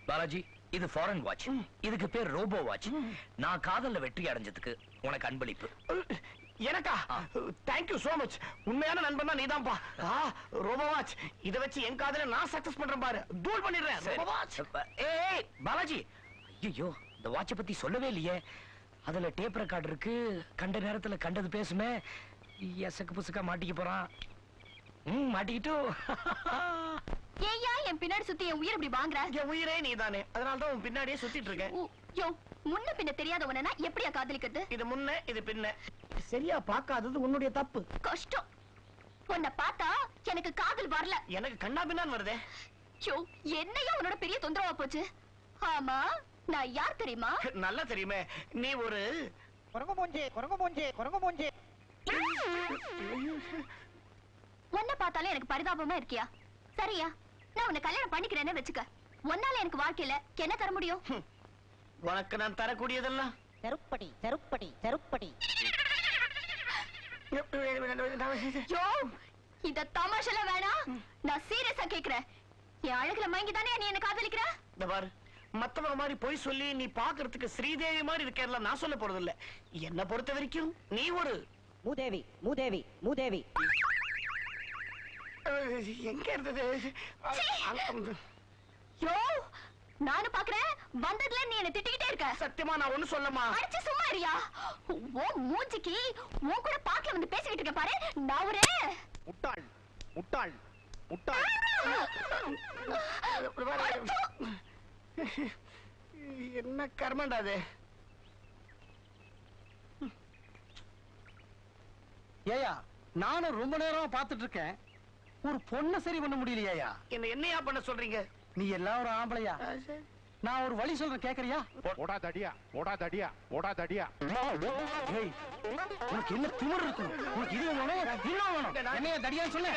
பாலாஜி, இது foreign watch. இதுக்கு பேர் ரோபோ வாட்ச். நான் காதல்ல வெற்றி அடைஞ்சதுக்கு உனக்கு அன்பளிப்பு. எனக்கா? Thank you so much. உண்மையான நண்பன் தான் நீதான்ப்பா. ரோபோ வாட்ச் இத வச்சு என் காதல நான் சக்சஸ் பண்றேன் பாரு. தூள் பண்ணிடுறேன். Robo watch. ஏய் பாலாஜி, ஐயோ இந்த வாட்சை பத்தி சொல்லவே இல்லையே. அதுல டேப் ரெக்கார்ட் இருக்கு. கண்ட நேரத்துல கண்டது பேசுமே. எசக்கு புசுக்கா மாட்டிக்க போறான். மாட்டிக்கிட்டோ. ஏயா என் பின்னாடி சுத்தி என் உயிர் இப்படி வாங்குற? என் உயிரே நீதானே, அதனால தான் உன் பின்னாடியே சுத்திட்டு இருக்கேன். யோ, முன்ன பின்ன தெரியாதவனா எப்படியா காதலிக்கிறது? இது முன்ன இது பின்ன. சரியா பார்க்காதது உன்னுடைய தப்பு. கஷ்டம். உன்னை பார்த்தா எனக்கு காதல் வரல. எனக்கு கண்ணா பின்னான்னு வருதே. யோ, என்னையா உன்னோட பெரிய தொந்தரவா போச்சு? ஆமா, நான் யார் தெரியுமா? நல்லா தெரியுமே. நீ ஒரு குரங்கு மூஞ்சி. உன்னை பார்த்தாலே எனக்கு பரிதாபமா இருக்கியா? சரியா, நான் உன்னை கல்யாணம் பண்ணிக்கிறேன்னு வச்சுக்க. உன்னால எனக்கு வாழ்க்கையில என்ன தர முடியும்? உனக்கு நான் தரக்கூடியதெல்லாம் செருப்படி. யோ, இந்த தமாஷல வேணாம். நான் சீரியஸா கேக்குறேன். என் அழகுல மயங்கி தானே நீ என்ன காதலிக்கிற? இந்த பாரு, மத்தவங்க மாதிரி போய் சொல்லி நீ பாக்குறதுக்கு ஸ்ரீதேவி மாதிரி இருக்கேன் நான் சொல்ல போறது இல்ல. என்ன பொறுத்த வரைக்கும் நீ ஒரு மூதேவி. எங்க இருந்தது? யோ, நானும் பாக்குறேன். வந்ததுல நீ என்ன திட்டிக்கிட்டே இருக்க. சத்தியமா நான் ஒண்ணு சொல்லமா? அடிச்சு சும்மா இருயா. ஓ மூஞ்சிக்கு உன் கூட பாக்கல வந்து பேசிக்கிட்டு இருக்க பாரு. நான் ஒரு முட்டாள். என்ன கர்மண்டா அது? ஏயா, நானும் ரொம்ப நேரமா பாத்துட்டு இருக்கேன். ஒரு பொண்ணை சரி பண்ண முடியலையா? என்னையா பண்ண சொல்றீங்க? நீ எல்லாம் ஒரு ஆம்பளையா? நான் ஒரு வழி சொல்றேன், கேக்குறியா? ஓடாதடியா. ஏய், உனக்கு என்ன திமிரு இருக்கும்? உனக்கு இது வேணும், இன்னும் வேணும். என்னைய தடியான்னு சொல்லு.